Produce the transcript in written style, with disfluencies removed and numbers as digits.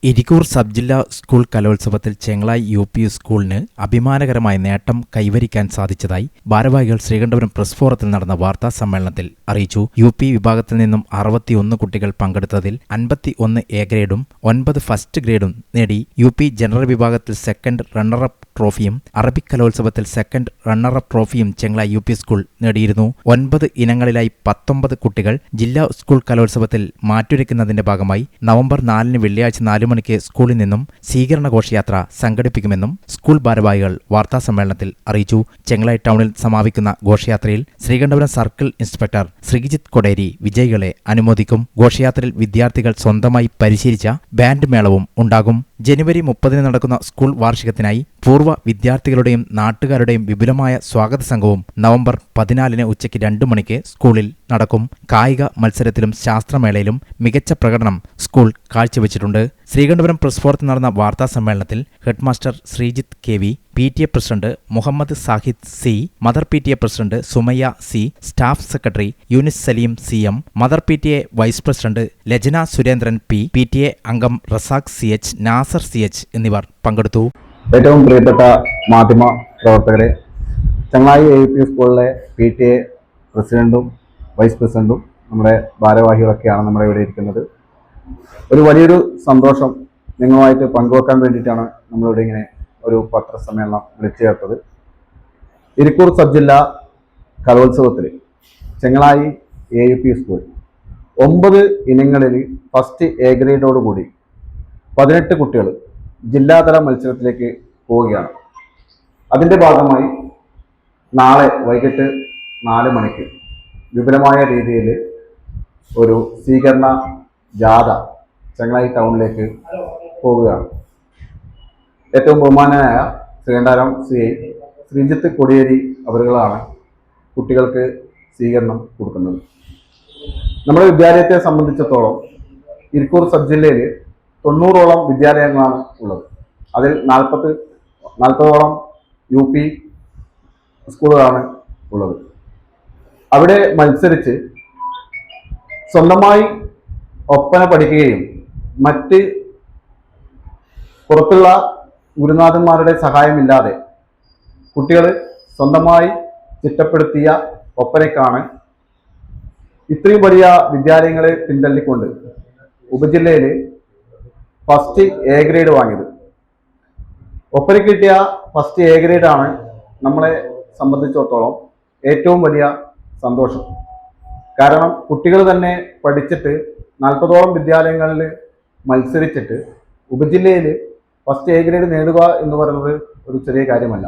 Irikkur sub ജില്ലാ school കലോത്സവത്തിൽ Chengalayi UP. സ്കൂളിന് അഭിമാനകരമായ നേട്ടം കൈവരിക്കാൻ സാധിച്ചതായി ഭാരവാഹികൾ ശ്രീകണ്ഠപുരം പ്രസ് ഫോറത്തിൽ നടന്ന വാർത്താ സമ്മേളനത്തിൽ അറിയിച്ചു. യു.പി. വിഭാഗത്തിൽ നിന്നും 61 കുട്ടികൾ പങ്കെടുത്തതിൽ 51 എ ഗ്രേഡും 9 ഫസ്റ്റ് ഗ്രേഡും നേടി. യു.പി. ജനറൽ വിഭാഗത്തിൽ സെക്കൻഡ് റണ്ണറപ്പ് ട്രോഫിയും അറബിക് കലോത്സവത്തിൽ സെക്കൻഡ് റണ്ണറപ്പ് ട്രോഫിയും ചെങ്ങളായി യു.പി. സ്കൂൾ നേടിയിരുന്നു. 9 ഇനങ്ങളിലായി 19 കുട്ടികൾ ജില്ലാ സ്കൂൾ കലോത്സവത്തിൽ മാറ്റുരയ്ക്കുന്നതിന്റെ ഭാഗമായി നവംബർ 4 വെള്ളിയാഴ്ച 4 മണിക്ക് സ്കൂളിൽ നിന്നും സ്വീകരണ ഘോഷയാത്ര സംഘടിപ്പിക്കുമെന്നും സ്കൂൾ ഭാരവാഹികൾ വാർത്താസമ്മേളനത്തിൽ അറിയിച്ചു. ചെങ്ങളായി ടൗണിൽ സമാപിക്കുന്ന ഘോഷയാത്രയിൽ ശ്രീകണ്ഠപുരം സർക്കിൾ ഇൻസ്പെക്ടർ ശ്രീജിത്ത് കൊടേരി വിജയികളെ അനുമോദിക്കും. ഘോഷയാത്രയിൽ വിദ്യാർത്ഥികൾ സ്വന്തമായി പരിശീലിച്ച ബാൻഡ് മേളവും ഉണ്ടാകും. ജനുവരി 30 നടക്കുന്ന സ്കൂൾ വാർഷികത്തിനായി പൂർവ്വ വിദ്യാർത്ഥികളുടെയും നാട്ടുകാരുടെയും വിപുലമായ സ്വാഗത സംഘവും നവംബർ 14 ഉച്ചയ്ക്ക് 2 മണിക്ക് സ്കൂളിൽ നടക്കും. കായിക മത്സരത്തിലും ശാസ്ത്രമേളയിലും മികച്ച പ്രകടനം സ്കൂൾ കാഴ്ചവെച്ചിട്ടുണ്ട്. ശ്രീകണ്ഠപുരം പ്രസ് ഫോറത്തിൽ നടന്ന വാർത്താ സമ്മേളനത്തിൽ headmaster Sreejith KV., PTA president Muhammad Sahid C, mother PTA president Sumayya C, staff secretary Yunis Salim CM, mother PTA vice president Lajana Surendran P, PTA അംഗം റസാഖ് CH, നാസർ CH എന്നിവർ പങ്കെടുത്തു. ഏറ്റവും പ്രിയപ്പെട്ട മാധ്യമ പ്രവർത്തകരെ, ചെങ്ങളായി AUP സ്കൂളിലെ PTA പ്രസിഡന്റും വൈസ് പ്രസിഡന്റും നമ്മുടെ ഭാരവാഹികളൊക്കെയാണ് നമ്മുടെ ഇവിടെ ഇരിക്കുന്നത്. ഒരു വലിയൊരു സന്തോഷം നിങ്ങളുമായിട്ട് പങ്കുവെക്കാൻ വേണ്ടിയിട്ടാണ് നമ്മളിവിടെ ഇങ്ങനെ ഒരു പത്രസമ്മേളനം വിളിച്ചു ചേർത്തത്. ഇരിക്കൂർ സബ് ജില്ലാ കലോത്സവത്തിൽ ചെങ്ങളായി AUP സ്കൂൾ 9 ഇനങ്ങളിൽ ഫസ്റ്റ് എ ഗ്രേഡോടുകൂടി 18 കുട്ടികൾ ജില്ലാതല മത്സരത്തിലേക്ക് പോവുകയാണ്. അതിൻ്റെ ഭാഗമായി നാളെ വൈകിട്ട് 4 മണിക്ക് വിപുലമായ രീതിയിൽ ഒരു സ്വീകരണ ജാഥ ചെങ്ങളായി ടൗണിലേക്ക് പോവുകയാണ്. ഏറ്റവും ബഹുമാനനായ ശ്രീകണ്ഠപുരം CI ശ്രീജിത്ത് കൊടിയേരി അവരുകളാണ് കുട്ടികൾക്ക് സ്വീകരണം കൊടുക്കുന്നത്. നമ്മുടെ വിദ്യാലയത്തെ സംബന്ധിച്ചിടത്തോളം ഇരിക്കൂർ സബ് ജില്ലയിൽ 90ഓളം വിദ്യാലയങ്ങളാണ് ഉള്ളത്. അതിൽ 40ഓളം UP സ്കൂളുകളാണ് ഉള്ളത്. അവിടെ മത്സരിച്ച് സ്വന്തമായി ഒപ്പന പഠിക്കുകയും മറ്റ് പുറത്തുള്ള ഗുരുനാഥന്മാരുടെ സഹായമില്ലാതെ കുട്ടികൾ സ്വന്തമായി ചിട്ടപ്പെടുത്തിയ ഒപ്പനയ്ക്കാണ് ഇത്രയും വലിയ വിദ്യാലയങ്ങളെ പിന്തള്ളിക്കൊണ്ട് ഉപജില്ലയിൽ ഫസ്റ്റ് എ ഗ്രേഡ് വാങ്ങിയത്. ഒപ്പന കിട്ടിയ ഫസ്റ്റ് എ ഗ്രേഡാണ് നമ്മളെ സംബന്ധിച്ചിടത്തോളം ഏറ്റവും വലിയ സന്തോഷം. കാരണം കുട്ടികൾ തന്നെ പഠിച്ചിട്ട് 40ഓളം വിദ്യാലയങ്ങളിൽ മത്സരിച്ചിട്ട് ഉപജില്ലയിൽ ഫസ്റ്റ് എ ഗ്രേഡ് നേടുക എന്ന് പറയുന്നത് ഒരു ചെറിയ കാര്യമല്ല.